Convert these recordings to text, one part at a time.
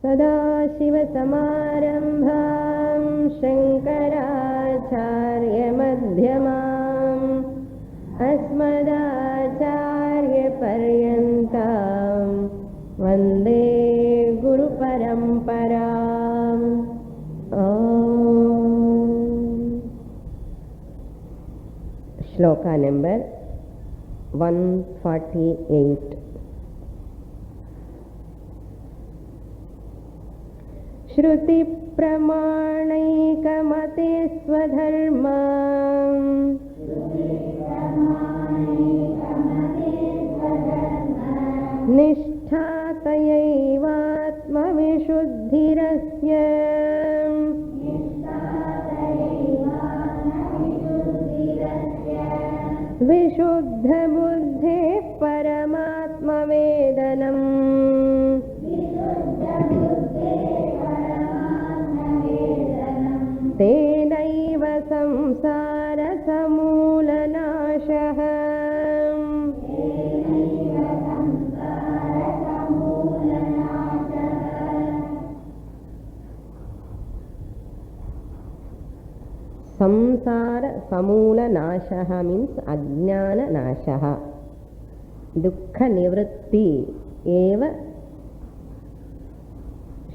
सदाशिवसमारम्भां शङ्कराचार्यमध्यमाम् अस्मदाचार्यपर्यन्तां वन्दे गुरुपरम्पराम्। श्लोका नंबर 148। श्रुति प्रमाणैकमते स्वधर्मा निष्ठा तयैवात्मविशुद्धिरस्य विशुद्धबुद्धेः परमात्मवेदनम्। तेनैव संसारसमूलनाशः। संसार समूल नाशः मीन्स अज्ञान नाशः। दुःख निवृत्ति एव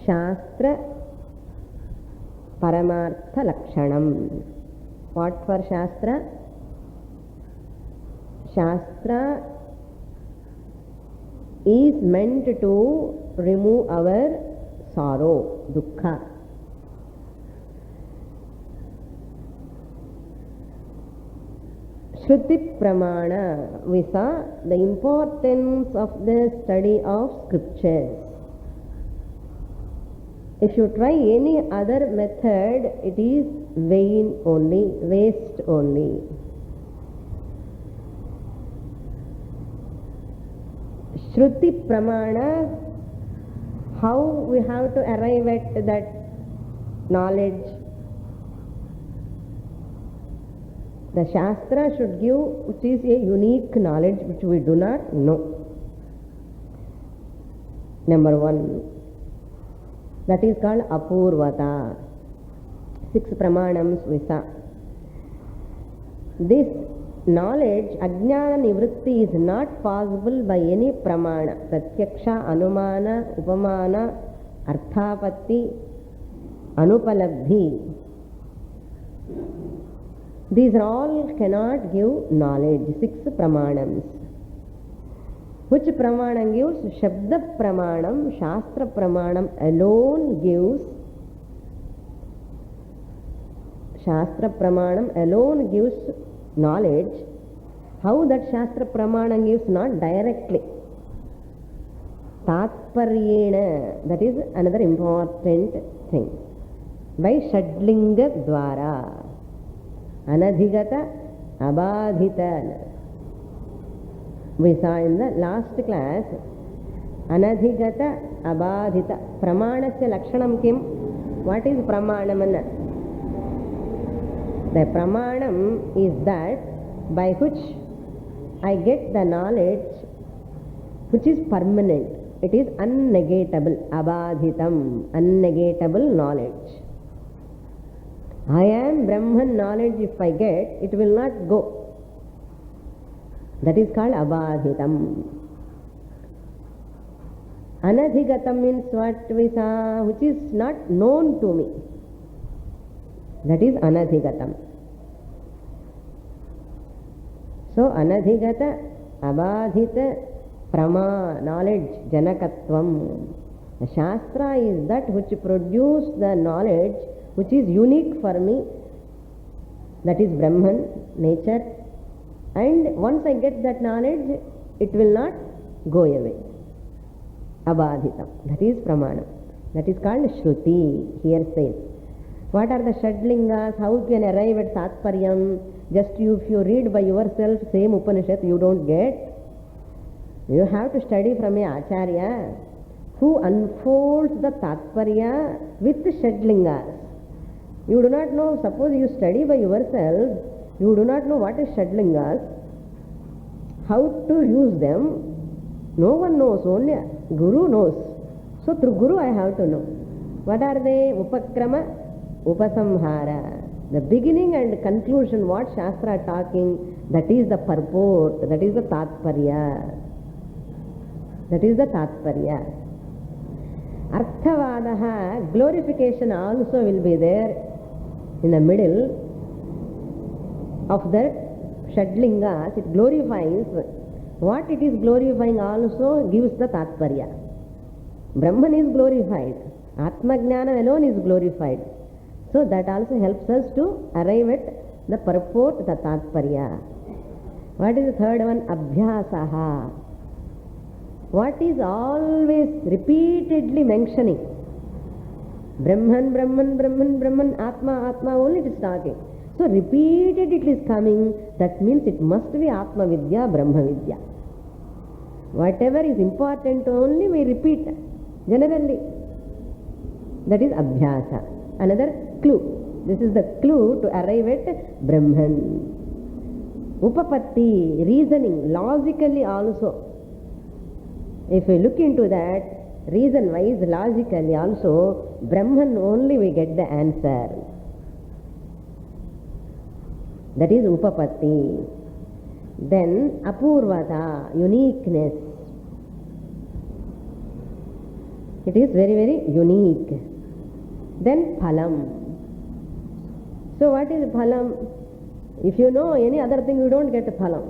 शास्त्र परमार्थ लक्षणम। What for Shastra? Shastra is meant to remove our sorrow, dukkha. Shruti Pramana, we saw the importance of the study of scriptures. If you try any other method, it is vain only, waste only. Shruti Pramana, how we have to arrive at that knowledge? The Shastra should give which is a unique knowledge which we do not know. Number one, that is called Apurvata. 6 Pramanams we saw. This knowledge, Ajnana Nivritti, is not possible by any Pramana. Pratyaksha, Anumana, Upamana, Arthapatti, Anupalabdhi. These all cannot give knowledge. 6 Pramanams. Which Pramanam gives? Shabda Pramanam, Shastra Pramanam alone gives. Shastra Pramanam alone gives knowledge. How that Shastra Pramanam gives? Not directly. Tatparyena, that is another important thing. By Shadlinga Dwara. Anadhigata, Abadhita. We saw in the last class, Anadhigata, Abadhita. Pramanasya Lakshanam Kim? What is Pramanam? The Pramanam is that by which I get the knowledge which is permanent. It is unnegatable. Abadhitam, unnegatable knowledge. I am Brahman knowledge, if I get, it will not go. That is called Abadhitam. Anadhigatam means what we saw, which is not known to me. That is Anadhigatam. So Anadhigata, Abadhita, Prama, knowledge, Janakatvam. The Shastra is that which produces the knowledge which is unique for me. That is Brahman, nature. And once I get that knowledge, it will not go away. Abadhitam. That is Pramanam. That is called Shruti. Here says. What are the Shadlingas? How you can arrive at Tatparyam? Just if you read by yourself same Upanishad, you don't get. You have to study from a Acharya who unfolds the Tatparya with Shadlingas. You do not know, suppose you study by yourself, you do not know what is Shadlingas, how to use them. No one knows, only Guru knows So through Guru I have to know. What are they? Upakrama, Upasamhara. The beginning and conclusion, what Shastra talking, that is the purport, that is the Tatparya. That is the Tatparya. Arthavadaha, glorification also will be there in the middle of that Shadlingas. It glorifies. What it is glorifying also gives the Tatparya. Brahman is glorified. Atma Jnana alone is glorified. So that also helps us to arrive at the purport, the Tatparya. What is the third one? Abhyasaha. What is always repeatedly mentioning? Brahman, Brahman, Brahman, Brahman, Atma, Atma, only it is talking. So repeated it is coming, that means it must be Atma Vidya, Brahma Vidya. Whatever is important only we repeat generally. That is Abhyasa. Another clue. This is the clue to arrive at Brahman. Upapatti, reasoning, logically also. If we look into that, reason-wise, logically also, Brahman only we get the answer. That is Upapatti. Then Apurvata, uniqueness. It is very, very unique. Then Phalam. So what is Phalam? If you know any other thing, you don't get Phalam.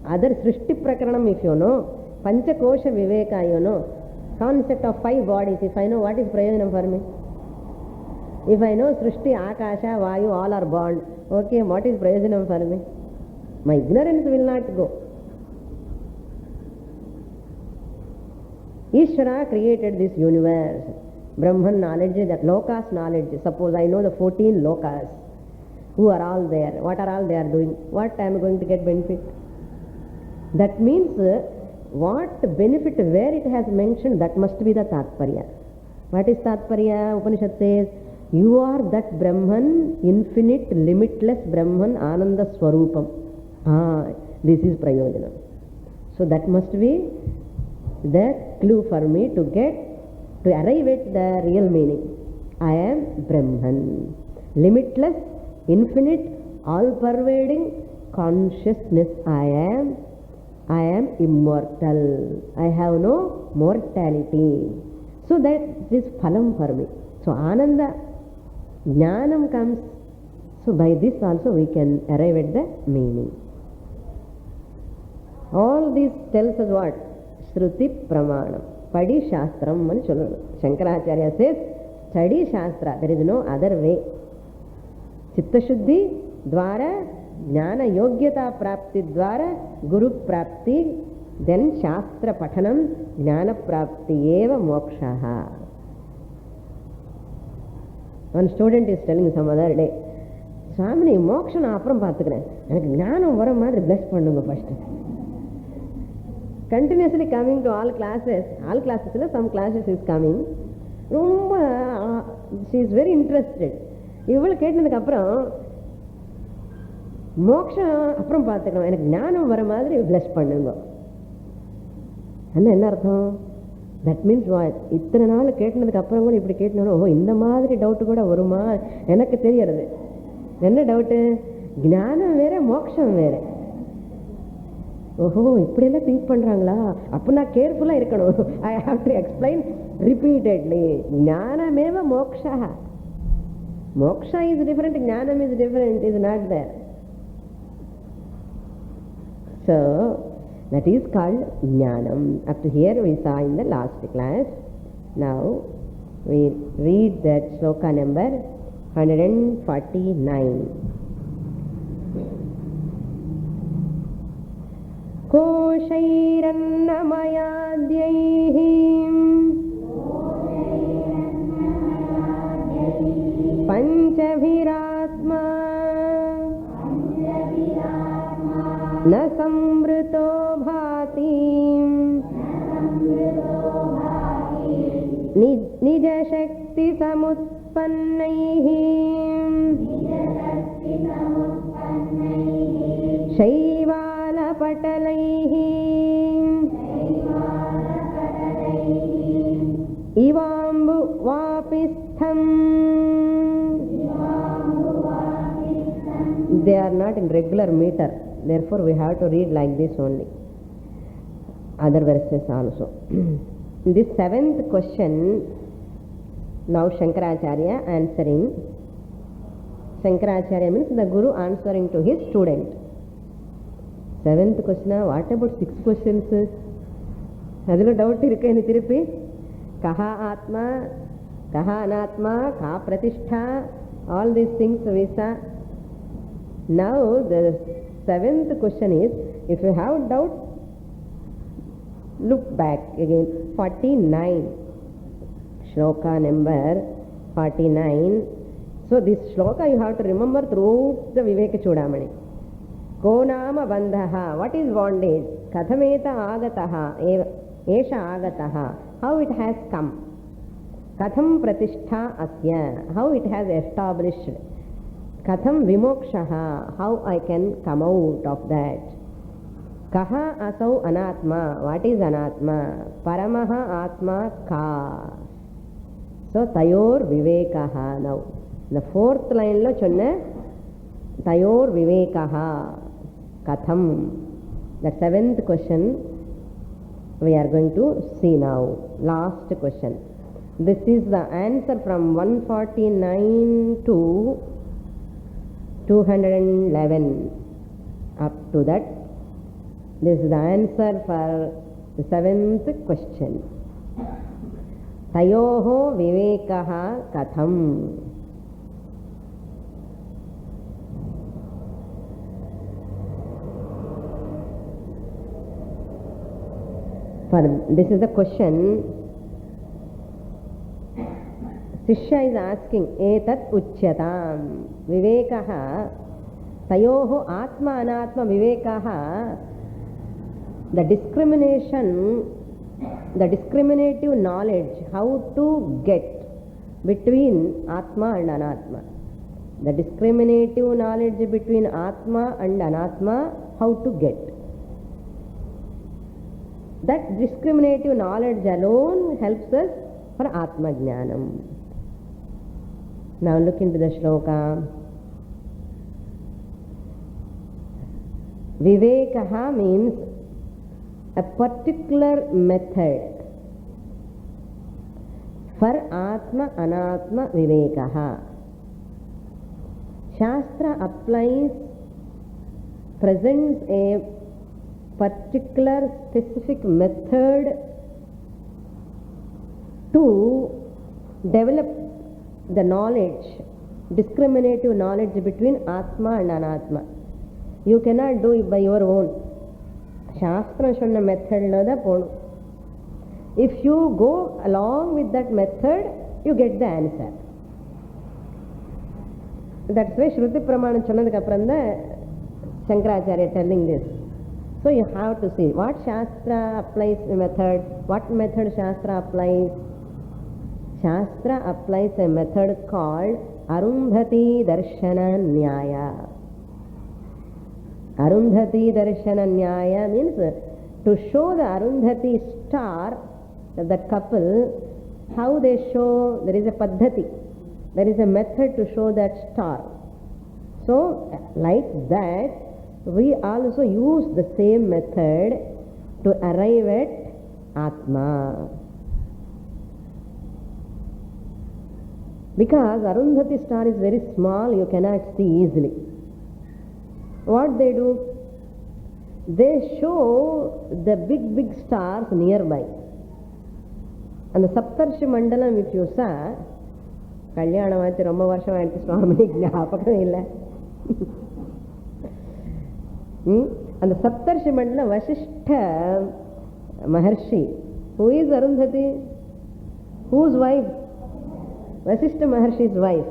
Other Srishti Prakaranam, if you know, Panchakosha Viveka, you know, concept of 5 bodies, if I know, what is Prayojanam for me? If I know Srishti, Akasha, Vayu, all are born, okay, what is Prayojanam for me? My ignorance will not go. Ishvara created this universe. Brahman knowledge, that Lokas knowledge. Suppose I know the 14 Lokas. Who are all there? What are all they are doing? What I am going to get benefit? That means what benefit, where it has mentioned, that must be the Tatparya. What is Tatparya? Upanishad says, you are that Brahman, infinite, limitless Brahman, Ananda Swarupam. This is Prayojanam. So that must be the clue for me to arrive at the real meaning. I am Brahman. Limitless, infinite, all-pervading consciousness. I am immortal. I have no mortality. So that is phalam for me. So Ananda, Jnanam comes. So by this also we can arrive at the meaning. All this tells us what? Shruti Pramanam. Padi Shastram mani sollanu. Shankaracharya says, study Shastra. There is no other way. Chitta Shuddhi Dwara, Jnana Yogyata Prapti Dwara, Guru Prapti, then Shastra Pathanam, Jnana Prapti eva mokshaha. One student is telling some other day, Swamini, moksha na apram paathukuren. Enakku jnanam vara maadhiri bless pannunga first. Continuously coming to all classes, some classes is coming. She is very interested. இவளை கேட்டதுக்கு அப்புறம் மோட்சம் அப்புறம் பார்த்துக்கலாம், எனக்கு ஞானம் வர மாதிரி பிளஸ் பண்ணுங்க. என்ன அர்த்தம்? That means what? இத்தனை நாள் கேட்டதுக்கு அப்புறம் கூட இப்படி கேட்டனாலும், ஓ இந்த மாதிரி டவுட்டு கூட வருமா எனக்கு தெரியறது. என்ன டவுட்டு? ஞானம் வேற மோட்சம் வேற. ஓஹோ இப்படியெல்லாம் திங்க் பண்றாங்களா, அப்போ நான் கேர்ஃபுல்லா இருக்கணும். I have to explain repeatedly. ஞானமேவ moksha. Moksha is different, Jnanam is different, is not there. So, that is called Jnanam. Up to here we saw in the last class. Now, we read that sloka number 149. Koshairannamayadhyaihi Panchabhiratma na samvrito bhati nija shakti samutpannaihi shaivala patalaihi Tirtham. They are not in regular meter. Therefore, we have to read like this only. Other verses also. This seventh question, now Shankaracharya answering. Shankaracharya means the Guru answering to his student. Seventh question, what about 6 questions? Adilo doubt irukku thirupi. Kaha Atma, Kaha Anatma, Ka Pratishtha, all these things we saw. Now the 7th question is, if you have doubt, look back again. 49. Shloka number 49. So this shloka you have to remember throughout the Viveka Chudamani. Ko nama bandhaha. What is bondage? Kathameta agataha. Esha agataha. How it has come. Katham pratishtha asya. How it has established. Katham vimokshaha. How I can come out of that. Kaha asau anatma. What is anatma? Paramaha atma ka. So tayor vivekaha now. The 4th line lo chonna tayor vivekaha katham. The 7th question we are going to see now. Last question. This is the answer from 149 to 211. Up to that, this is the answer for the 7th question. Tayoho vivekaha katham. For this is the question. Shishya is asking, etat uchyatam vivekaha tayoho atma anatma vivekaha. The discrimination, the discriminative knowledge, how to get between atma and anatma. The discriminative knowledge between atma and anatma, how to get. That discriminative knowledge alone helps us for Atma Jnanam. Now look into the shloka. Vivekaha means a particular method. For Atma Anatma Vivekaha. Shastra applies, presents a particular specific method to develop the knowledge, discriminative knowledge between Atma and Anatma. You cannot do it by your own. Shastra shonna method lo da ponu. If you go along with that method, you get the answer. That's why Shruti Pramana சொன்னதுக்கு அப்புறம் தான் Shankaracharya telling this. So you have to see what Shastra applies a method, what method Shastra applies. Shastra applies a method called Arundhati Darshana Nyaya. Arundhati Darshana Nyaya means to show the Arundhati star, that couple, how they show, there is a paddhati, there is a method to show that star. So like that, we also use the same method to arrive at Atma. Because Arundhati star is very small, you cannot see easily. What they do? They show the big stars nearby. And the Saptarshi Mandalam, if you saw, Kalyanamati Romba Varsham Swami Gnapakam illa. And the Saptarshi Mandala Vasishtha Maharshi. Who is Arundhati? Whose wife? Vasishtha Maharshi's wife.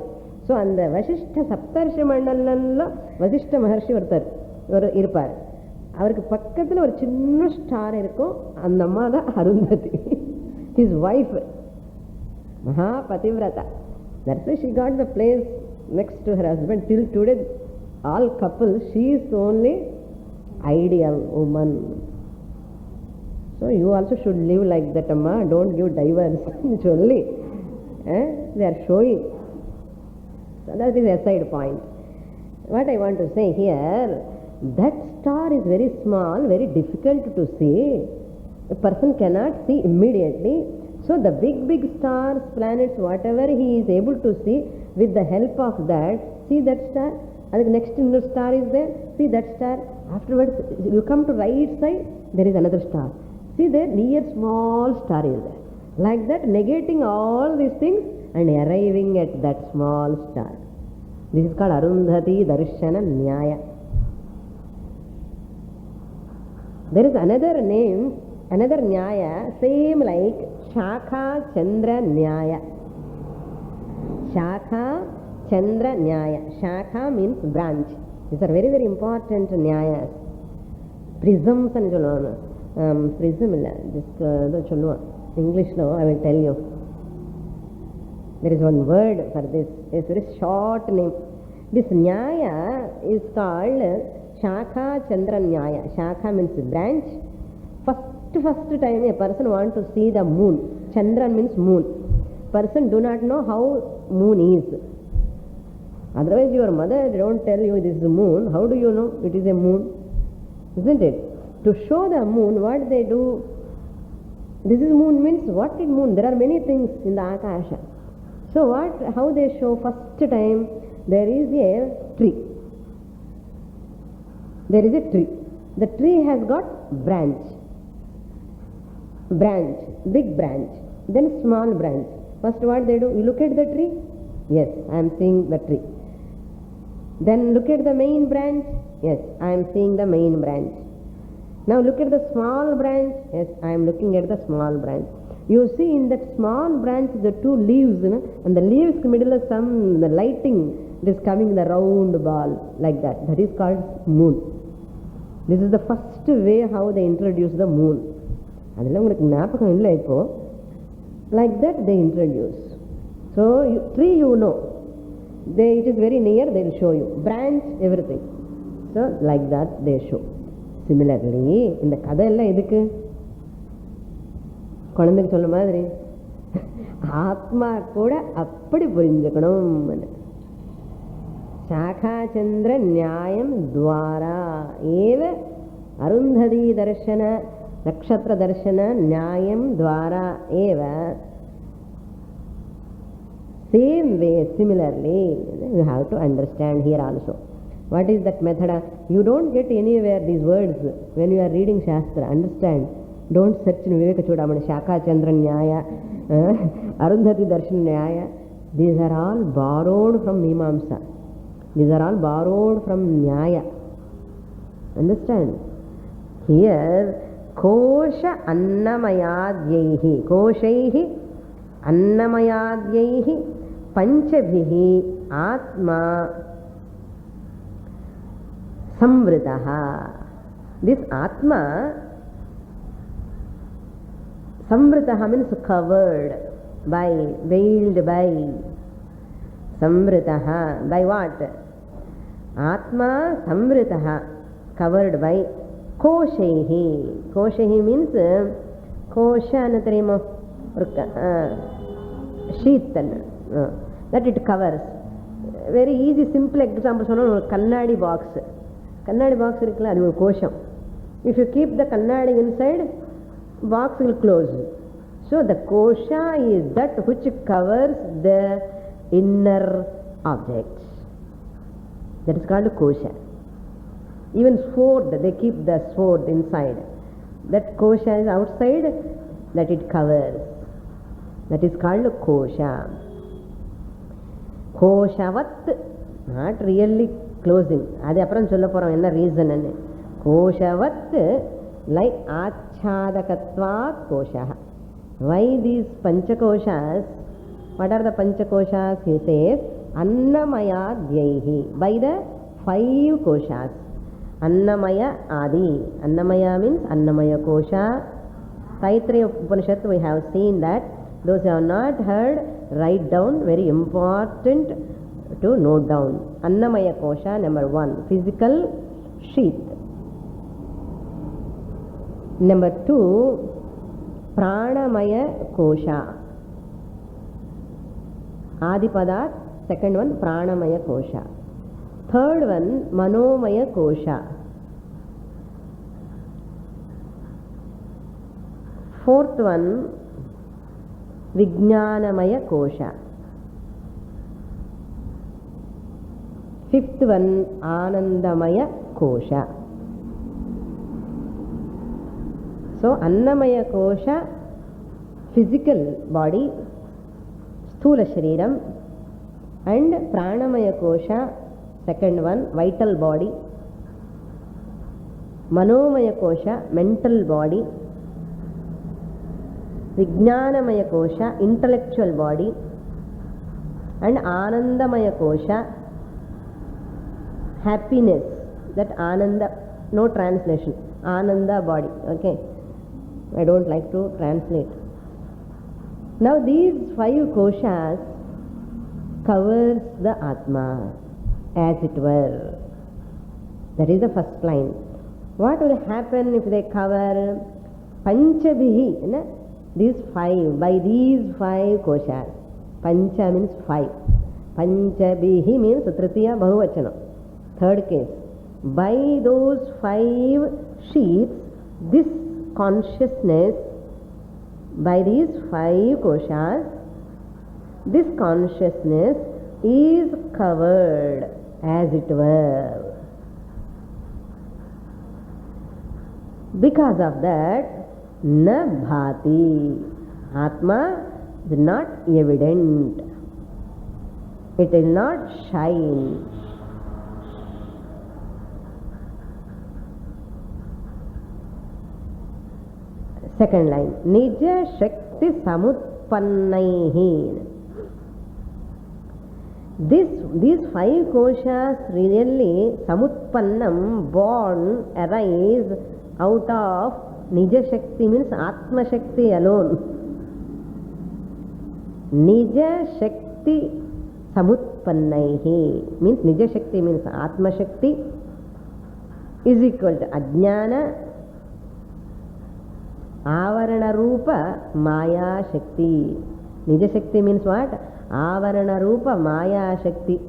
So, and the Vasishtha Saptarshi Mandalanlo Vasishtha Maharshi irupar. Avarku pakkathula or chinna star irukkum, and amma da Arundhati. His wife, Mahapativrata. That's why she got the place next to her husband. Till today, all couples, she is the only ideal woman. So you also should live like that, amma. Don't give divorce. Only They are showing. So that is a side point. What I want to say here, that star is very small, very difficult to see. A person cannot see immediately. So the big stars, planets, whatever he is able to see, with the help of that, see that star, and the next star is there, see that star. Afterwards, you come to right side, there is another star. See there, near small star is there. Like that, negating all these things and arriving at that small star. This is called Arundhati Darshana Nyaya. There is another name, another Nyaya, same like Shakha Chandra Nyaya. Shakha Chandra Nyaya. Shakha means branch. These are very, very important Nyayas. Prisms and prism illa. This English no, I will tell you. There is one word for this. It's a very short name. This Nyaya is called Shakha Chandra Nyaya. Shakha means branch. First time a person wants to see the moon. Chandra means moon. Person do not know how moon is. Otherwise your mother don't tell you this is a moon. How do you know it is a moon? Isn't it? To show the moon, what they do, this is moon means what is moon? There are many things in the Akasha. So how they show first time, there is a tree. There is a tree. The tree has got branch, big branch, then small branch. First what they do, you look at the tree, yes, I am seeing the tree. Then look at the main branch, yes, I am seeing the main branch. Now look at the small branch, yes, I am looking at the small branch. You see in that small branch the two leaves, and the leaves middle of the lighting, it is coming in the round ball like that. That is called moon. This is the first way how they introduce the moon. Like that they introduce. So tree you know. It is very near, they will show you. Branch, everything. So like that they show. Similarly, in the Kada ella edukku? குழந்தைக்கு சொல்ல மாதிரி ஆத்மா கூட அப்படி புரிஞ்சுக்கணும். சாகாச்சந்திர நியாயம் துவாரா ஏவ அருந்ததி தர்ஷன நக்ஷத்திர தர்ஷன நியாயம் துவாரா ஏவ. Same way, similarly, you have to understand here also. What is that method? You don't get anywhere these words when you are reading Shastra. Understand. Don't search in Viveka Chudamani, Shakha Chandra Nyaya, Arundhati Darshan Nyaya. These are all borrowed from Mimamsa. These are all borrowed from Nyaya. Understand? Here, Kosha Annamayadhyaihi, Koshaihi Annamayadhyaihi Panchabhihi Atma Samvritaha. This Atma Samvritaha means covered by, veiled by. Samvritaha, by what? Atma Samvritaha, covered by Koshaihi. Koshaihi means Kosha anatarimo sheath, that it covers. Very easy, simple example. Kannadi box. Kannadi box irukla, adu kosham. If you keep the kannadi inside, box will close. So the kosha is that which covers the inner objects. That is called kosha. Even sword, they keep the sword inside. That kosha is outside, that it covers. That is called kosha. Koshavat, not really closing. Adi apparam solla poram enna reason anne. Koshavat, like achadakatvat koshaha. Why these panchakoshas? What are the panchakoshas? He says Annamayadhyaihi, by the 5 koshas. Annamaya Adi. Annamaya means Annamaya kosha. Taittiriya Upanishad we have seen that. Those who have not heard, write down, very important to note down. Annamaya kosha, number 1, physical sheath. Number 2, Pranamaya kosha. Adipadat, second one Pranamaya Kosha. Third one Manomaya Kosha. Fourth one Vijnanamaya Kosha. Fifth one Anandamaya Kosha. So Annamaya Kosha, physical body, Sthula Shariram, and Pranamaya Kosha, second one, vital body, Manomaya Kosha, mental body, Vijnanamaya Kosha, intellectual body, and Anandamaya Kosha, happiness. That Ananda, no translation, Ananda body. Okay, I don't like to translate. Now these 5 koshas covers the Atma, as it were. That is the first line. What will happen if they cover Panchabihi? These 5, by these 5 koshas. Pancha means 5. Panchabihi means Tritiya Bahuvachana, third case. By those 5 sheets, this consciousness, by these 5 koshas, this consciousness is covered, as it were. Because of that, na bhati, Atma is not evident. It will not shine. Second line, Nija Shakti Samutpannaihi. These 5 koshas really Samutpannam, born, arise out of Nija Shakti, means Atma Shakti alone. Nija Shakti Samutpannaihi means Nija Shakti means Atma Shakti is equal to Ajnana Avarana Rupa Maya Shakti. Nija Shakti means what? Avarana Rupa Maya Shakti.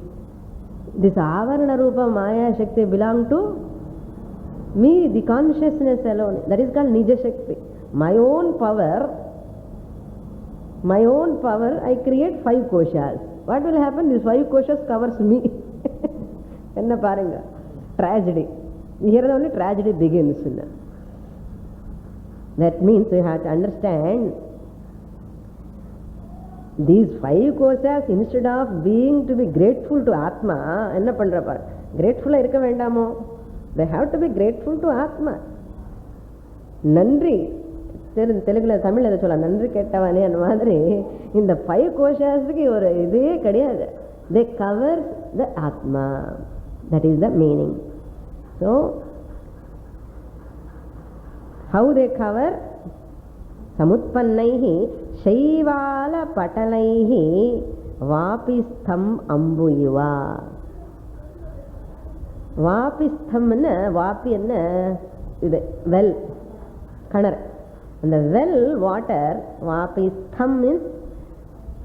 This Avarana Rupa Maya Shakti belong to me, the consciousness alone. That is called Nija Shakti. My own power, I create 5 koshas. What will happen? These 5 koshas covers me. Enna paranga? Tragedy. Here only tragedy begins. That means you have to understand, these 5 koshas, instead of being to be grateful to Atma, enna pandra, grateful irukka vendamo. They have to be grateful to Atma. Nandri, Telugula, Tamil, Nandri Kettavane and Madri, in the 5 koshas, they cover the Atma. That is the meaning. So, how they cover? Samutpannaihi Shaivala Patalaihi Vapistham Ambuyuva. Vapistham, Vapi well, Kanar. And the well water, Vapistham means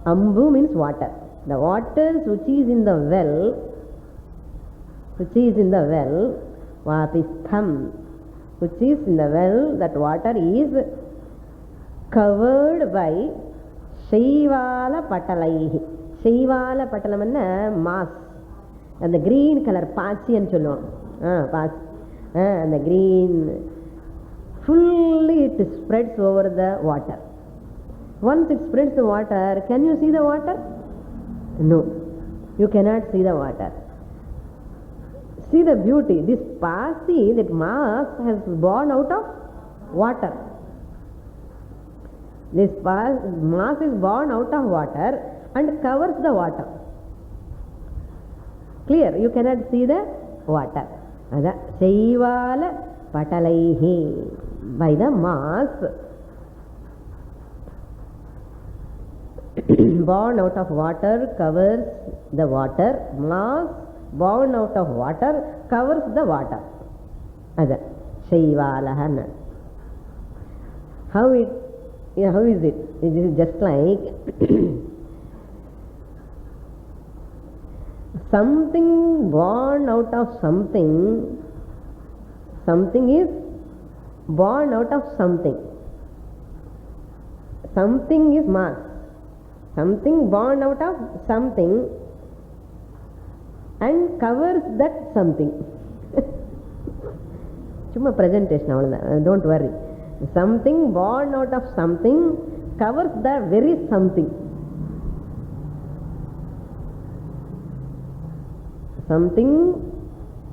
Ambu means water. The waters which is in the well, Vapistham, which is in the well, that water is covered by Shaivala Patalaihi. Shaivala Patalam mass. And the green color, Pachi and Cholon. And the green, fully it spreads over the water. Once it spreads the water, can you see the water? No, you cannot see the water. See the beauty. This Pasi, that mass, has born out of water. This mass is born out of water and covers the water. Clear? You cannot see the water. Ada Shaivala Patalaihi, by the mass born out of water covers the water. Mass born out of water covers the water. Ada Shaivalahana. How is it? It is just like something born out of something, something is born out of something. Something is mass, something born out of something and covers that something. சும்மா presentation அவ்வளவுதான், don't worry. Something born out of something covers the very something. Something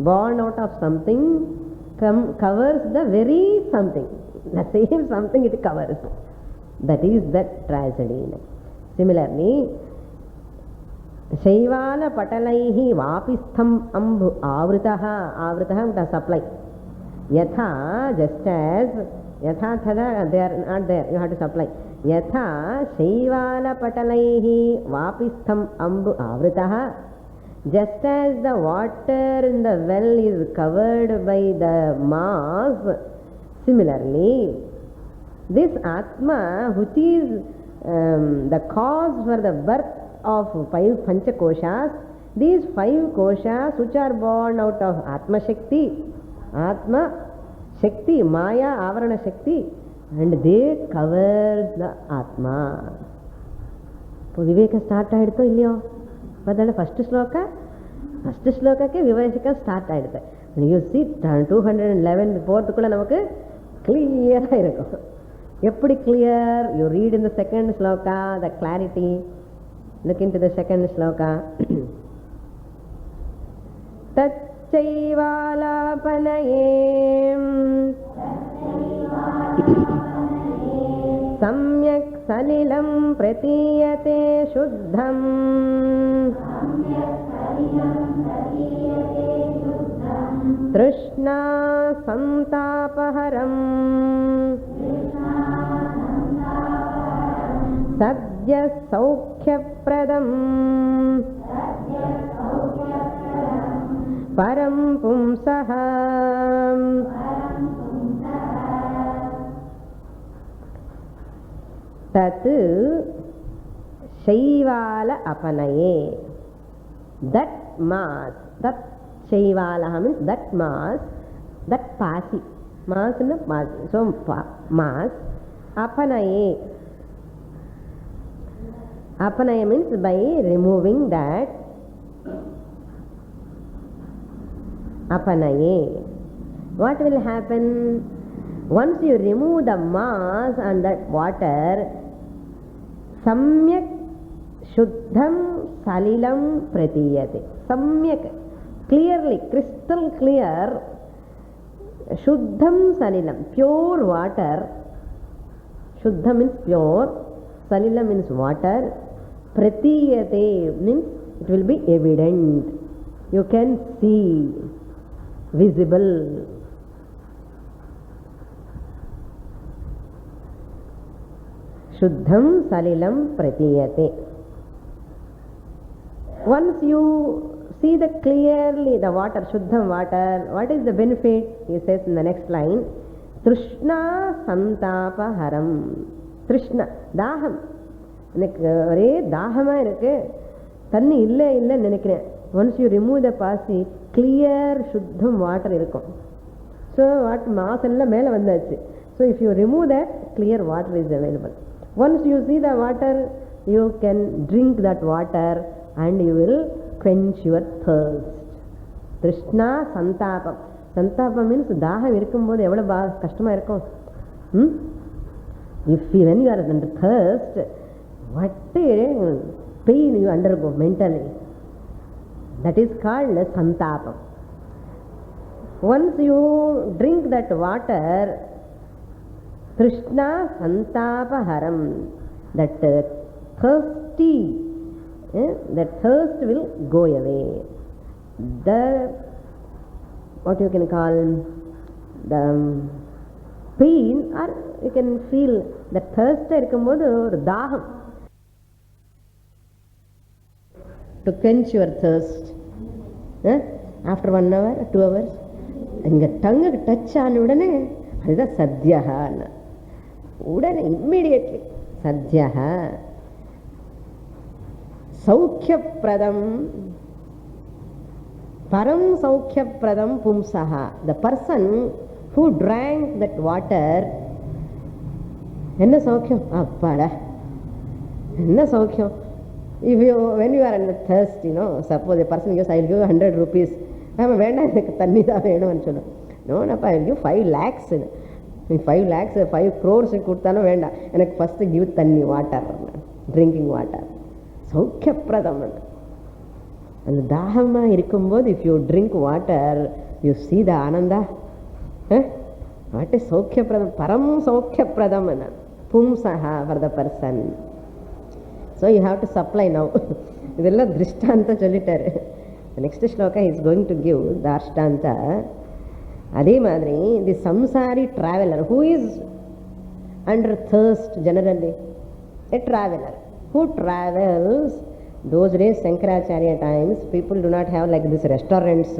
born out of something covers the very something. The same something it covers. That is that tragedy. Similarly, Shaivala patalaihi vapistham ambhu avritaha. Avritaha to supply. Yatha, just as yatha thada, they are not there, you have to supply. Yatha Shaivala patalaihi vapistham ambhu avritaha. Just as the water in the well is covered by the mass, similarly, this Atma, which is the cause for the birth of 5 Panchakoshas, these 5 koshas which are born out of Atma Shakti, Atma Shakti, Maya, Avarana Shakti, and they cover the Atma. So, Viveka start ಆಯಿತು ಇಲ್ಲಿಯೋ ಬದಲು first ಶ್ಲೋಕಕ್ಕೆ ವಿವೇಕ start ಆಯಿடுது. You see 211 போர்த்து கூட நமக்கு கிளியரா இருக்கும். எப்படி clear? You read in the second shloka the clarity. Look into the second shloka. Tachaivalapanaye samyak salilam pratiyate shuddham trishna santapaharam sadya saukhyaPradam param pumsaha. Tat Shaivala apanaye. That mass, that Shaivala means that mass, that pasi. Mass in the mass. So mass apanaye. Apanaya means by removing that. Apanaye. What will happen? Once you remove the mass and that water, samyak shuddham salilam pratiyate. Samyak, clearly, crystal clear, shuddham salilam, pure water. Shuddha means pure, salilam means water, pratiyate means it will be evident. You can see, visible. Shuddham salilam pratiyate. Once you see the clearly the water, shuddham water, what is the benefit? He says in the next line, Trishna santapaharam. Trishna, தாகம். எனக்கு ஒரே தாகமாக இருக்கு, தண்ணி இல்லை இல்லைன்னு நினைக்கிறேன். Once you remove the pasi, clear shuddham water இருக்கும். So what mass எல்லாம் மேலே வந்தாச்சு. So if you remove that, clear water is available. Once you see the water, you can drink that water and you will quench your thirst. Trishna santapam. Santapam means தாகம் இருக்கும்போது எவ்வளவு கஷ்டமா இருக்கும். If when you are under thirst, what pain you undergo mentally. That is called santapam. Once you drink that water, Trishna santapaharam, that thirsty, that thirst will go away. The, what you can call, the pain, or you can feel the thirst இருக்கும்போது ஒரு தாகம். To quench your thirst, after 1 hour, 2 hours, இங்க டங்கு touch ஆன உடனே அதுதான் சத்யஹா. உடனே immediately சத்யஹா. சௌக்கியப்பிரதம், Param Saukhya Pradam Pumsaha. The person who drank that water, enna saukyam? Appada. Enna saukyam? When you are in the thirst, suppose a person gives, I will give 100 rupees. வேண்டாம் எனக்கு தண்ணி தான் வேணும்னு சொல்லும். நோனப்பா I will give 5 lakhs. 5 lakhs 5 crores கொடுத்தாலும் வேண்டாம், எனக்கு ஃபர்ஸ்ட் கிவ் தண்ணி, வாட்டர், ட்ரிங்கிங் வாட்டர். சௌக்கியப்பிரதம். அந்த தாகமாக இருக்கும்போது if you drink water you see the ananda. What is சௌக்கியப்பிரதம்? பரம் சௌக்கியப்பிரதம். பும்சஹா for the person. So you have to supply now. இதெல்லாம் திருஷ்டாந்த சொல்லிட்டாரு. Next shloka is going to give தாஷ்டாந்தா. அதே மாதிரி the samsari traveller who is under thirst generally, a traveler who travels. Those days, Shankaracharya times, people do not have like this restaurants,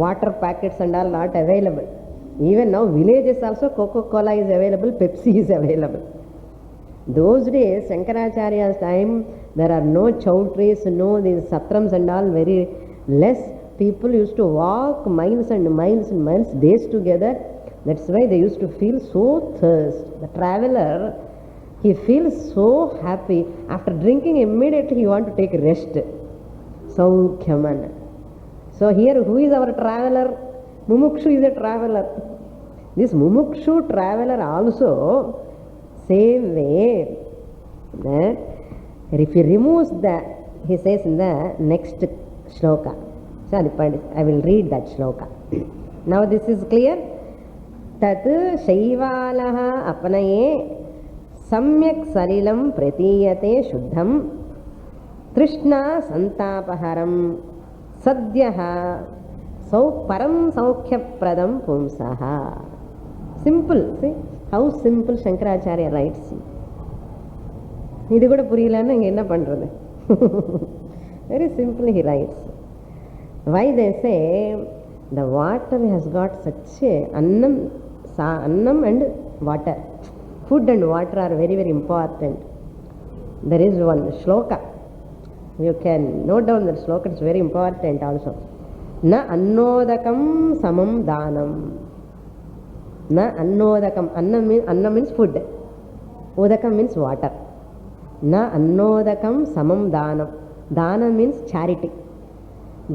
water packets and all not available. Even now villages also Coca-Cola is available, Pepsi is available. Those days, Shankaracharya's time, there are no chowtrees, no these satrams and all, very less. People used to walk miles and miles and miles, days together. That's why they used to feel so thirst. The traveler, he feels so happy. After drinking, immediately he wants to take rest. Saukhyaman. So here, who is our traveler? Mumukshu is a traveler. This Mumukshu traveler also, same way, that if he removes that, he says in the next shloka. So I will read that shloka. Now this is clear. Tat shaivalaha apanaye samyak salilam pratiyate shuddham trishna santapaharam sadyaha param saukhya pradam pumsaha. Simple. See how simple Shankaracharya writes. இது கூட புரியலன்னா இங்கே என்ன பண்ணுறது? Very simply he writes. Why they say the water has got such a annam and water. Food and water are very, very important. There is one shloka. You can note down that shloka, it's very important also. Na annodakam samam danam. Na annodakam. Annam means food. Udakam means water. Na annodakam samam danam. Dana means charity.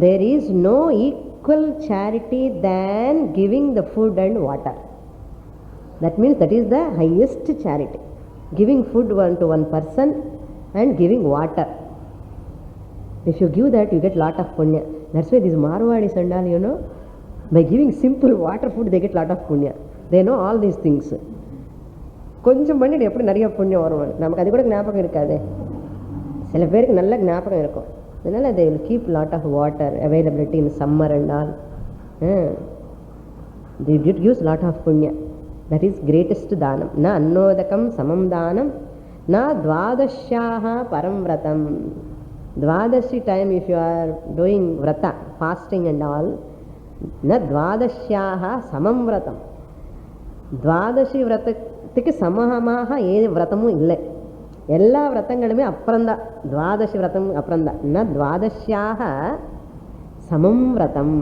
There is no equal charity than giving the food and water. That means that is the highest charity. Giving food to one person and giving water. If you give that, you get lot of punya. That's why these Marwadis and all, by giving simple water food, they get lot of punya. They know all these things. கொஞ்சம் பண்ணிட்டு எப்படி நிறைய புண்ணியம் வரும். நமக்கு அது கூட ஞாபகம் இருக்காது. சில பேருக்கு நல்ல ஞாபகம் இருக்கும். அதனால they will keep lot of water availability in summer and all. They use lot of punya. That is greatest danam. Na annodakam samam danam, na dvadashyaha param vratam. Dvadashi time, if you are doing vrata, fasting and all, na dvadashyaha samam vratam. Dvadashi vratathukku samahamaha ஏ விரதமும் இல்லை. எல்லா விரதங்களுமே அப்புறம்தான். துவாதசி விரதம் அப்புறம்தான். ந துவாதஷ்யாக சமம் விரதம்.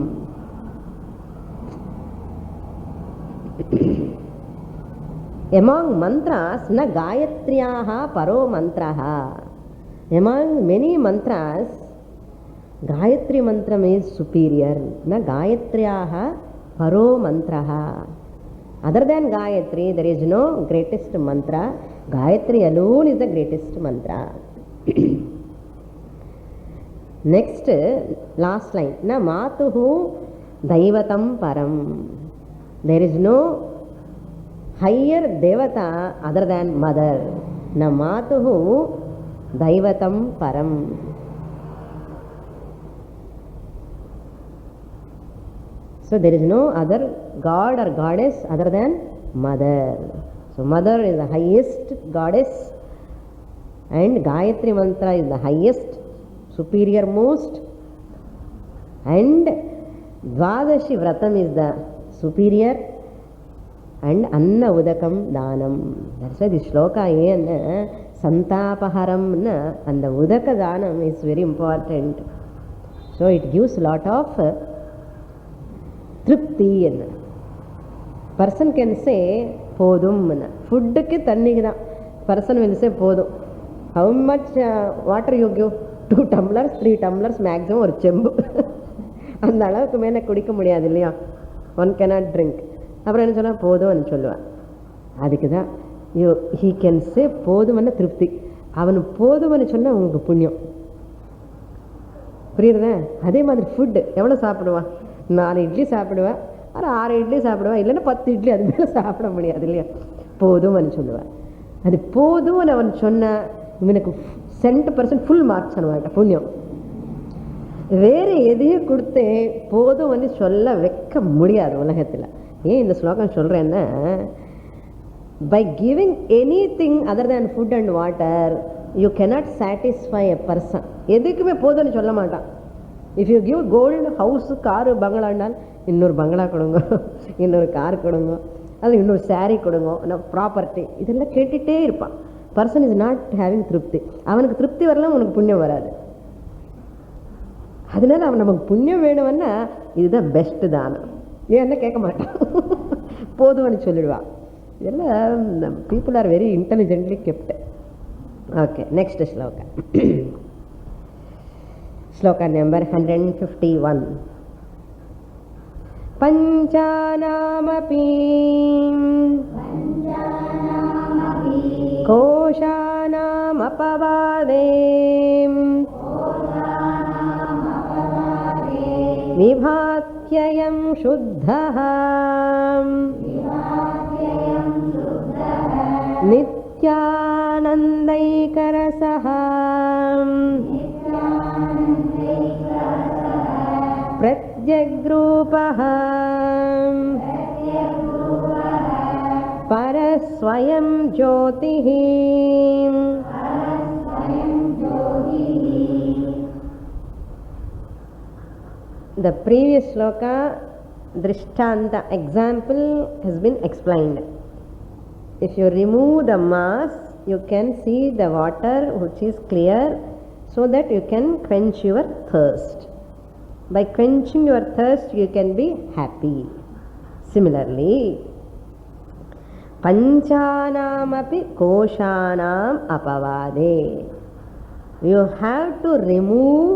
Among mantras, na gayatriyaha paro mantraha. Among many mantras, Gayatri mantram is superior. Na gayatriyaha paro mantraha. Other than Gayatri, there is no greatest mantra. Gayatri alone is the greatest mantra. Next, last line. Na matuhu daivatam param. There is no higher devata other than mother. Na matuhu daivatam param. So there is no other god or goddess other than mother. So mother is the highest goddess and Gayatri mantra is the highest, superior most, and Dvadashi vratam is the superior, and Anna Udakam Danam. That's why this shloka Santapaharam and the Udaka Danam is very important. So it gives lot of tripti. Person can say podum. Food ke tanni da. Person will say podum. How much water you give? 2 tumblers, 3 tumblers maximum ஒரு செம்பு. அந்த அளவுக்கு மேலே குடிக்க முடியாது இல்லையா? One cannot drink. அப்புறம் என்ன சொன்னால் போதும்னு சொல்லுவான். அதுக்கு தான் he can say போதும்னு திருப்தி. அவனு போதும்னு சொன்னால் உங்களுக்கு புண்ணியம். புரியுறதா? அதே மாதிரி ஃபுட்டு எவ்வளோ சாப்பிடுவான்? 4 இட்லி சாப்பிடுவேன், ஒரு 6 இட்லி சாப்பிடுவேன், இல்லைன்னா 10 இட்லி அது மேலே சாப்பிட முடியாது இல்லையா? போதும்னு சொல்லுவேன். அது போதும்னு அவன் சொன்னால் இவனுக்கு 100% ஃபுல் மார்க்ஸ் அனுவாட்ட புண்ணியம். வேறு எதையும் கொடுத்து போதும்னு சொல்ல வைக்க முடியாது உலகத்தில். ஏன் இந்த ஸ்லோகம் சொல்கிறேன்னா, by giving anything other than food and water you cannot satisfy a person. எதுக்குமே போதும்னு சொல்ல மாட்டான். If you give gold house car பங்களாண்டால் இன்னொரு பங்களா கொடுங்க, இன்னொரு கார் கொடுங்க, அது இன்னொரு சாரீ கொடுங்க, ப்ராப்பர்ட்டி, இதெல்லாம் கேட்டுகிட்டே இருப்பான். பர்சன் இஸ் நாட் ஹேவிங் திருப்தி. அவனுக்கு திருப்தி வரலாம், உனக்கு புண்ணியம் வராது. அதனால அவன் நமக்கு புண்ணியம் வேணும்னா இதுதான் பெஸ்ட்டு தானம். ஏன்னா கேட்க மாட்டான், போதும்னு சொல்லிடுவான். இதெல்லாம் people are very intelligently kept. Okay, next shloka. Shloka number 151. பஞ்சானாமபி கோஷானாமபவாதே விபாத்யயம் சுத்தः நித்யானந்தைகரசः பிரத்யக்ரூபः பரஸ்வயம் ஜோதிः. The previous sloka, Drishtanta, example has been explained. If you remove the mass, you can see the water which is clear, so that you can quench your thirst. By quenching your thirst, you can be happy. Similarly, Panchanamapi koshanam apavade. You have to remove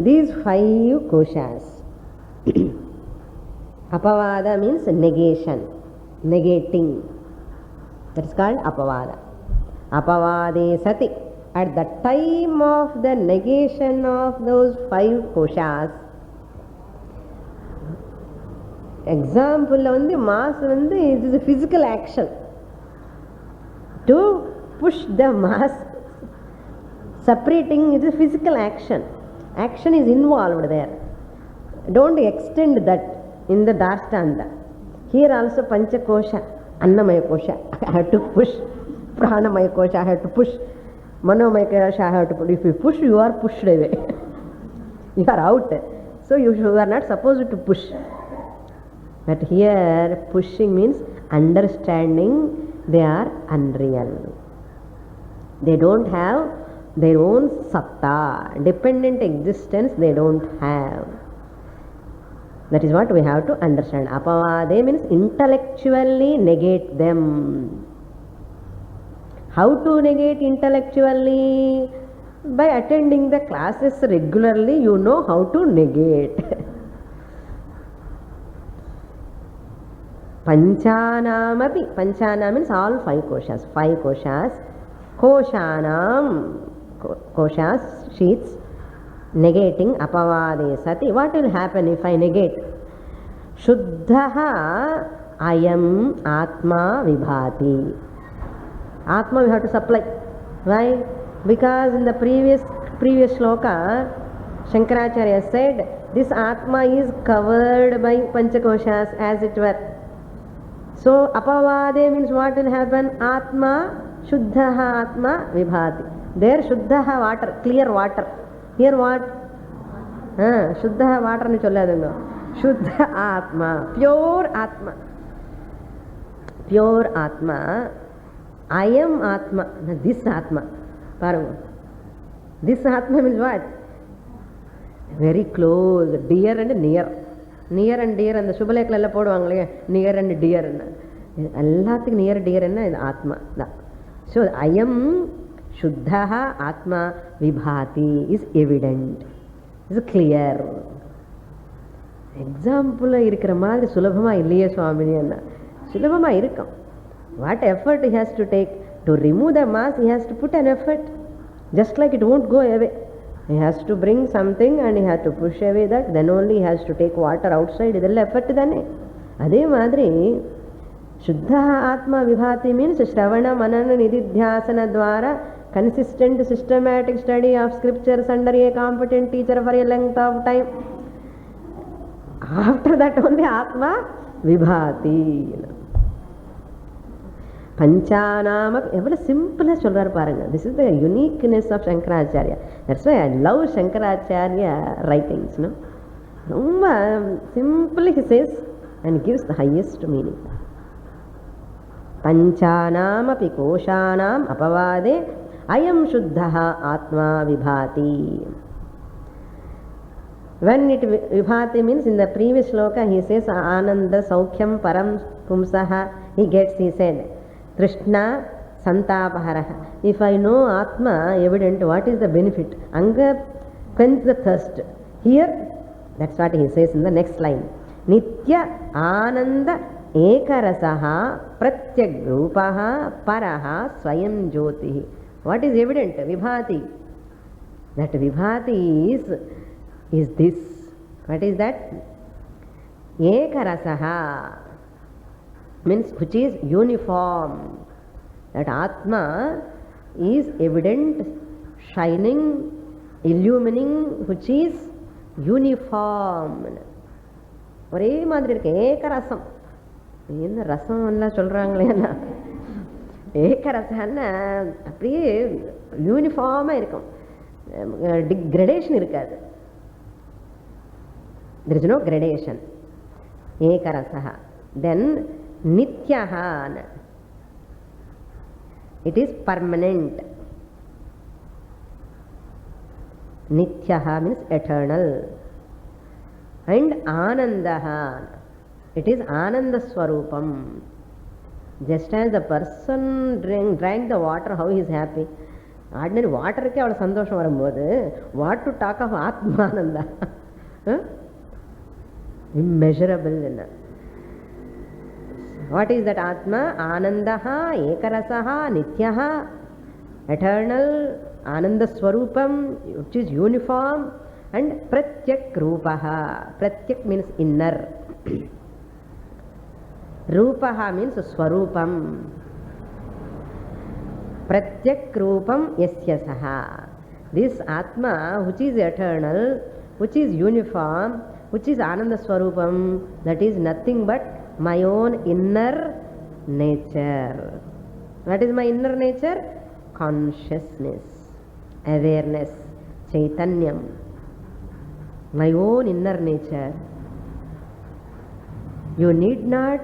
these 5 koshas. Apavada means negation, negating. That is called apavada. Apavade sati. At the time of the negation of those 5 koshas, example on the mass, it is a physical action. To push the mass, separating is a physical action. Action is involved there. Don't extend that in the Darstanta. Here also Pancha Kosha, Annamaya Kosha, I have to push. Pranamaya Kosha, I have to push. Manomaya Kosha, I have to push. If you push, you are pushed away. You are out. So you are not supposed to push. But here pushing means understanding they are unreal. They don't have their own satta, dependent existence they don't have. That is what we have to understand. Apavade means intellectually negate them. How to negate intellectually? By attending the classes regularly, you know how to negate. Panchanamapi. Panchana means all 5 koshas. 5 koshas. Koshanam. Koshas, sheets. Negating apavade sati. What will happen if I negate? Shuddhaha ayam atma vibhati. Atma we have to supply. Why? Because in the previous shloka, Shankaracharya said, this Atma is covered by Panchakoshas as it were. So apavade means what will happen? Atma, Shuddhaha Atma vibhati. There Shuddhaha water, clear water. Here what? Shuddhaha water nu solladunga. Shuddha Atma, pure Atma. Pure Atma. I am Atma, this Atma. Paranga. This Atma means what? Very close, dear and near. Near and dear அந்த சுபலேக்கில் எல்லாம் போடுவாங்களே, near and டியர்ன்னு. எல்லாத்துக்கும் near dear என்ன? இது ஆத்மா தான். So அயம் சுத்தா ஆத்மா விபாதி is evident, is clear. எக்ஸாம்பிளில் இருக்கிற மாதிரி சுலபமாக இல்லையே சுவாமினி என்ன? சுலபமாக இருக்கும். What effort he has to take to remove the mass, he has to put an effort, just like it won't go away. He has to bring something and he has to push away that, then only he has to take water outside. இதெல்லாம் effort தானே. அதே மாதிரி சுத்த ஆத்மா விபாதி means Shravana மனன நிதித்தியாசன துவாரா consistent systematic study of scriptures under a competent teacher for a length of time. After that only Atma Vibhati. Panchanama, எவ்வளவு சிம்பிளா சொல்றாரு பாருங்க. This is the uniqueness of Shankaracharya. That's why I love Shankaracharya writings. No? ரொம்ப simply he says and gives the highest meaning. Panchanam api koshanam apavade ayam shuddha atma vibhati. When it vibhati means, in the previous shloka he says ananda saukhyam param pumsaha, he said trishna santapaharaha. If I know atma evident, what is the benefit? Anga quench the thirst. Here that's what he says in the next line. Nitya ananda ekarasaha pratyak rupaha paraha swayam jyotihi. What is evident? Vibhati. That vibhati is this. What is that? Ekarasaha means which is uniform. That Atma is evident, shining, illumining, which is uniform. ஒரே மாதிரி இருக்கு. ஏகரசம். என்ன ரசம் எல்லாம் சொல்றாங்களே, ஏகரசன்னா அப்படியே யூனிஃபார்மா இருக்கும், gradation இருக்காது. There is no gradation. Ekarasaha. Then nityaha, it is permanent. Nityaha means eternal. And anandaha, it is ananda swarupam. Just as the person drank the water, how he is happy. Ordinary water ke avada sandosham varumbodhu, what to talk of atmananda? Immeasurable. What is that Atma? Anandaha, Ekarasaha, Nityaha, eternal, Ananda Swarupam, which is uniform, and Pratyak Rupaha. Pratyak means inner. Rupaha means Swarupam. Pratyak Rupam Yasya Saha. This Atma, which is eternal, which is uniform, which is Ananda Swarupam, that is nothing but my own inner nature. What is my inner nature? Consciousness, awareness, Chaitanyam. My own inner nature. You need not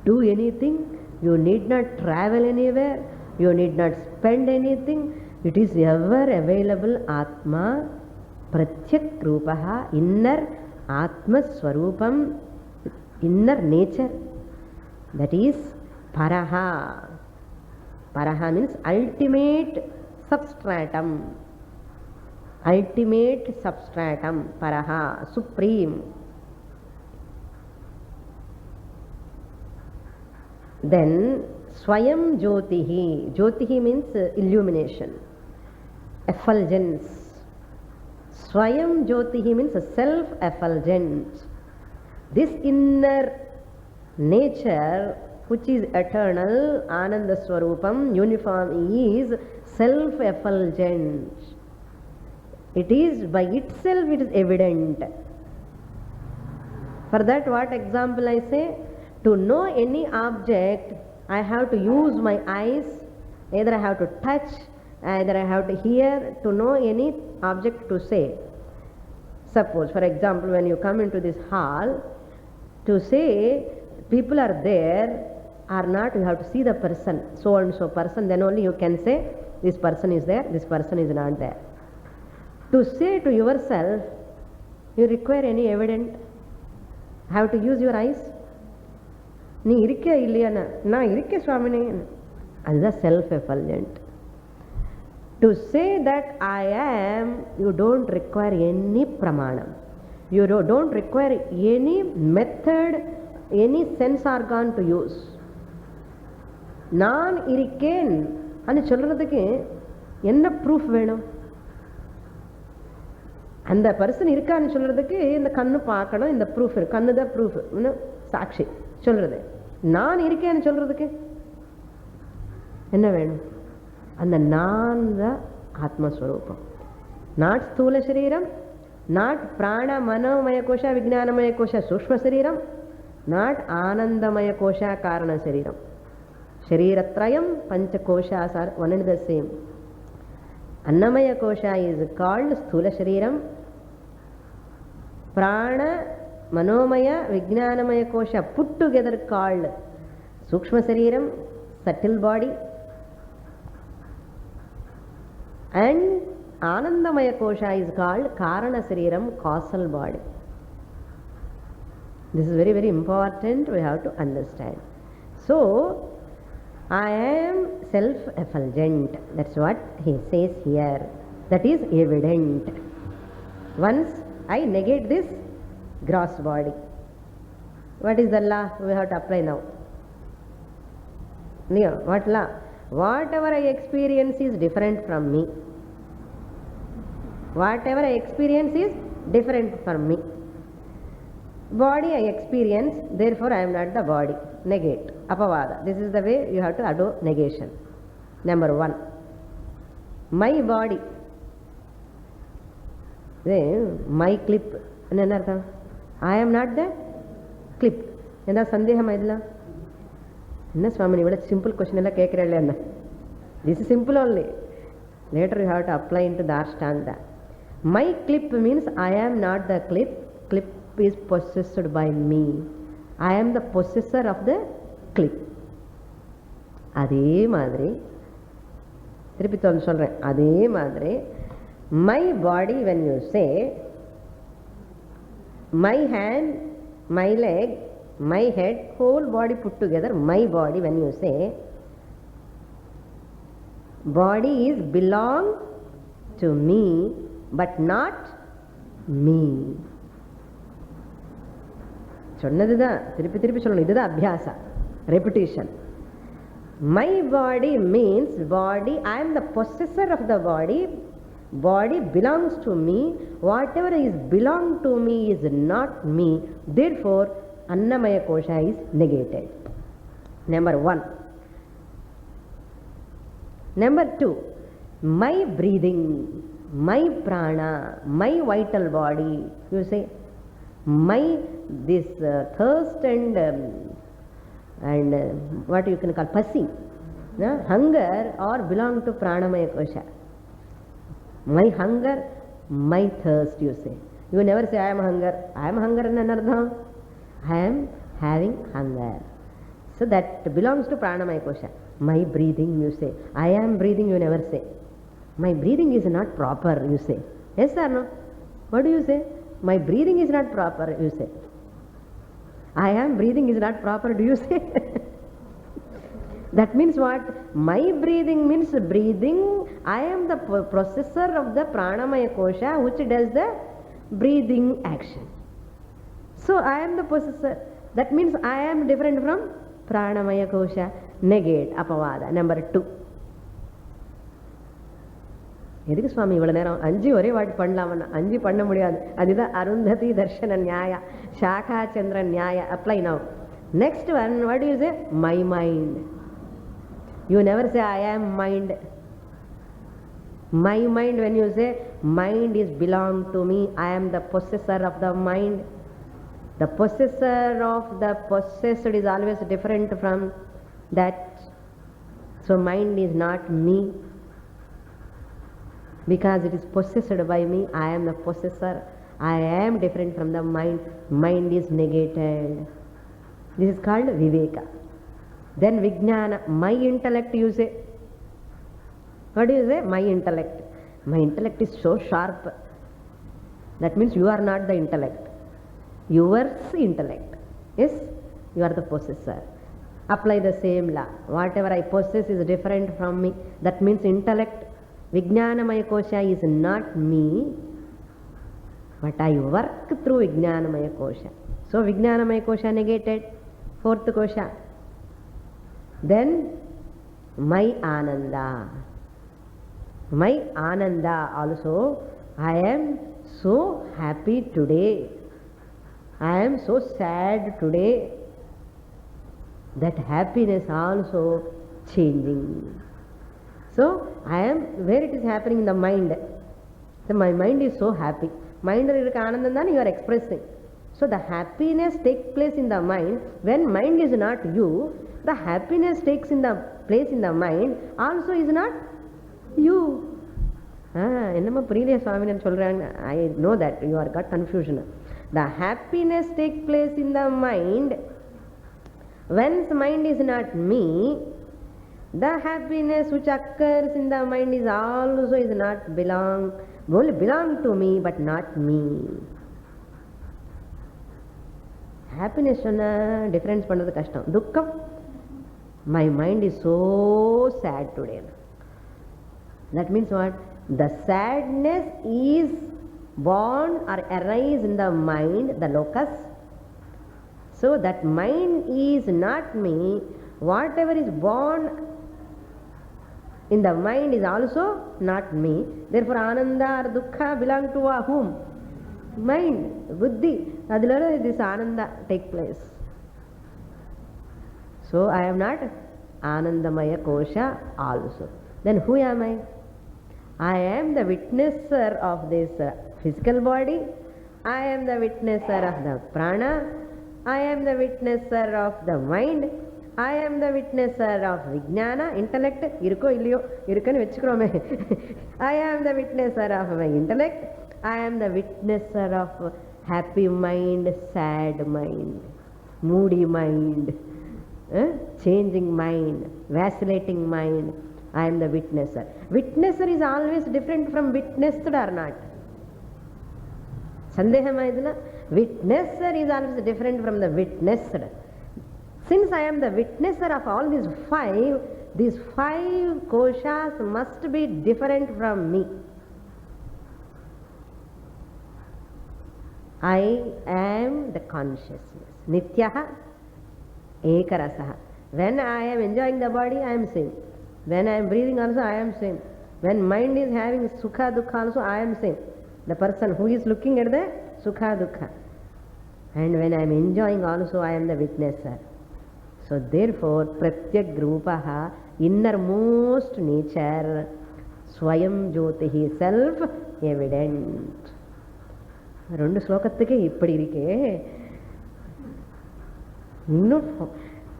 do anything, you need not travel anywhere, you need not spend anything. It is ever available Atma, Pratyak Rupaha, inner Atma Swarupam, inner nature. That is Paraha. Paraha means ultimate substratum. Ultimate substratum. Paraha, supreme. Then Swayam Jyotihi. Jyotihi means illumination, effulgence. Swayam Jyotihi means self-effulgence. This inner nature, which is eternal, Ananda Swarupam, uniform, is self-effulgent. It is by itself, it is evident. For that, what example I say? To know any object, I have to use my eyes, either I have to touch, either I have to hear, to know any object to say. Suppose, for example, when you come into this hall, to say people are there or not, you have to see the person, so and so person, then only you can say this person is there, this person is not there. To say to yourself, You require any evidence? Have to use your eyes? நீ இருக்க இல்லையாண்ணா, நான் இருக்கேன் சுவாமினே. அதுதான் self effulgent. To say that I am, you don't require any pramanam. You don't require any method, any sense organ to use. நான் இருக்கேன் అని சொல்றதுக்கு என்ன ப்ரூஃப் வேணும்? அந்த பர்சன் இருக்கான்னு சொல்றதுக்கு இந்த கண்ணு பார்க்கணும், இந்த ப்ரூஃப் இருக்கு. கண்ணு தான் ப்ரூஃப், சாட்சி சொல்றது. நான் இருக்கேன்னு சொல்றதுக்கு என்ன வேணும்? அந்த நான் தான் ஆத்மஸ்வரூபம். நாட் ஸ்தூல சரீரம், நாட் பிராண மனோமய கோஷ விஜானமய கோஷ சூக்ஷ்ம சரீரம், நாட் ஆனந்தமய கோஷ காரண சரீரம். Shariratrayam panchakosha are one and the same. Annamaya kosha is called sthula shariram. Prana manomaya vijnanamaya kosha put together called sukshma shariram, subtle body. And Anandamaya Kosha is called Karana Sariram, causal body. This is very, very important, we have to understand. So, I am self-effulgent. That's what he says here. That is evident. Once I negate this gross body, what is the law we have to apply now? Leo, what law? Whatever I experience is different from me. Whatever I experience is different from me. Body I experience, therefore I am not the body. Negate. Apavada. This is the way you have to do negation. Number 1. My body. My clip. I am not the clip. என்ன சந்தேகம் இதெல்லாம்? என்ன சுவாமி இவ்வளோ simple question எல்லாம் கேட்குறேன் என்ன? This is simple only. Later you have to apply into the ashtanga. My clip means I am not the clip. Clip is possessed by me. I am the possessor of the clip. அதே மாதிரி திருப்பி சொல்கிறேன், அதே மாதிரி my body when you say my hand, my leg, my head, whole body put together, my body, when you say body is belong to me but not me. சொன்னதுதான் திருப்பி திருப்பி சொல்லணும். இதுதான் Abhyasa, repetition. My body means body, I am the possessor of the body. Body belongs to me. Whatever is belong to me is not me. Therefore Annamaya Kosha is negated. Number 1. Number 2. My breathing, my prana, my vital body. You say, my this thirst and what you can call pasi, hunger, or belong to Pranamaya Kosha. My hunger, my thirst, you say. You never say I am hunger. I am hunger in another. I am having hunger. So that belongs to Pranamaya Kosha. My breathing, you say. I am breathing, you never say. My breathing is not proper, you say. Yes or no? What do you say? My breathing is not proper, you say. I am breathing is not proper, do you say? That means what? My breathing means breathing. I am the processor of the Pranamaya Kosha which does the breathing action. So I am the possessor. That means I am different from Pranamaya Kosha. Negate, apavada. Number 2. எதுக்கு சுவாமி இவ்வளோ நேரம் 5 ஒரே வாட்டி பண்ணலாமன்னா? 5 பண்ண முடியாது. அதுதான் அருந்ததி தர்ஷன நியாய, சாகா சந்திர நியாய. Apply now. Next one, what do you say? My mind. You never say I am mind. My mind, when you say mind is belong to me, I am the possessor of the mind. The possessor of the possessed is always different from that. So mind is not me. Because it is possessed by me, I am the possessor. I am different from the mind. Mind is negated. This is called Viveka. Then Vijnana, my intellect, you say. What do you say? My intellect. My intellect is so sharp. That means you are not the intellect. Yours intellect. Yes, you are the possessor. Apply the same law. Whatever I possess is different from me. That means intellect. Vijnanamaya kosha is not me, but I work through Vijnanamaya kosha. So Vijnanamaya kosha negated. Fourth kosha. Then my Ananda. My Ananda also. I am so happy today. I am so sad today. That happiness also changing. So I am, where it is happening in the mind. So my mind is so happy. Mind anandam you are expressing. So the happiness takes place in the mind. When mind is not you, the happiness takes in the place in the mind also is not you. என்னம்மா புரியலையா சுவாமின்னு சொல்றாங்க. I know that you are got confusion. The happiness takes place in the mind. Whence mind is not me, the happiness which occurs in the mind is also is not only belong to me but not me. Happiness சொன்னா difference பண்றது கஷ்டம். துக்கம், my mind is so sad today. That means what? The sadness is born or arise in the mind, the locus. So that mind is not me. Whatever is born in the mind is also not me. Therefore Ananda or Dukkha belong to whom? Mind, Buddhi. Adilala this Ananda take place. So I am not Anandamaya Kosha also. Then who am I? I am the witnesser of this physical body. I am the witnesser of the prana. I am the witnesser of the mind. I am the witnesser of Vijnana, intellect. Irukko illiyo irukanu vechukrome. I am the witnesser of my intellect. I am the witnesser of happy mind, sad mind, moody mind, changing mind, vacillating mind. I am the witnesser. Witnesser is always different from witnessed or not. Sandehama iduna? Witnesser is always different from the witnessed. Since I am the witnesser of all these five koshas must be different from me. I am the consciousness. Nityaha ekarasaha. When I am enjoying the body, I am same. When I am breathing also, I am same. When mind is having sukha dukkha also, I am same. The person who is looking at the sukha dukkha. And when I am enjoying also, I am the witnesser. So therefore, pratyak rupaha, innermost nature, swayam jyotihi, self evident. ரெண்டு ஸ்லோகத்துக்கே இப்படி இருக்கே. இன்னும்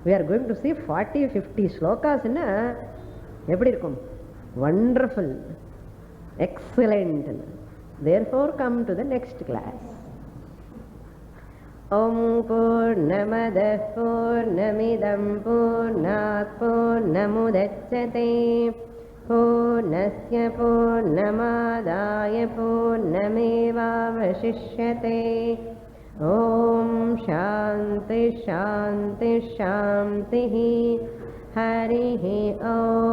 we are going to see 40-50 ஸ்லோகாஸ்னா எப்படி இருக்கும்? Wonderful, excellent. Therefore come to the next class. Om Purnamada Purnamidam Purnat Purnamudachyate Purnasya Purnamadaya Purnamevavashishyate. Om Shanti Shanti Shanti. Harihi Om.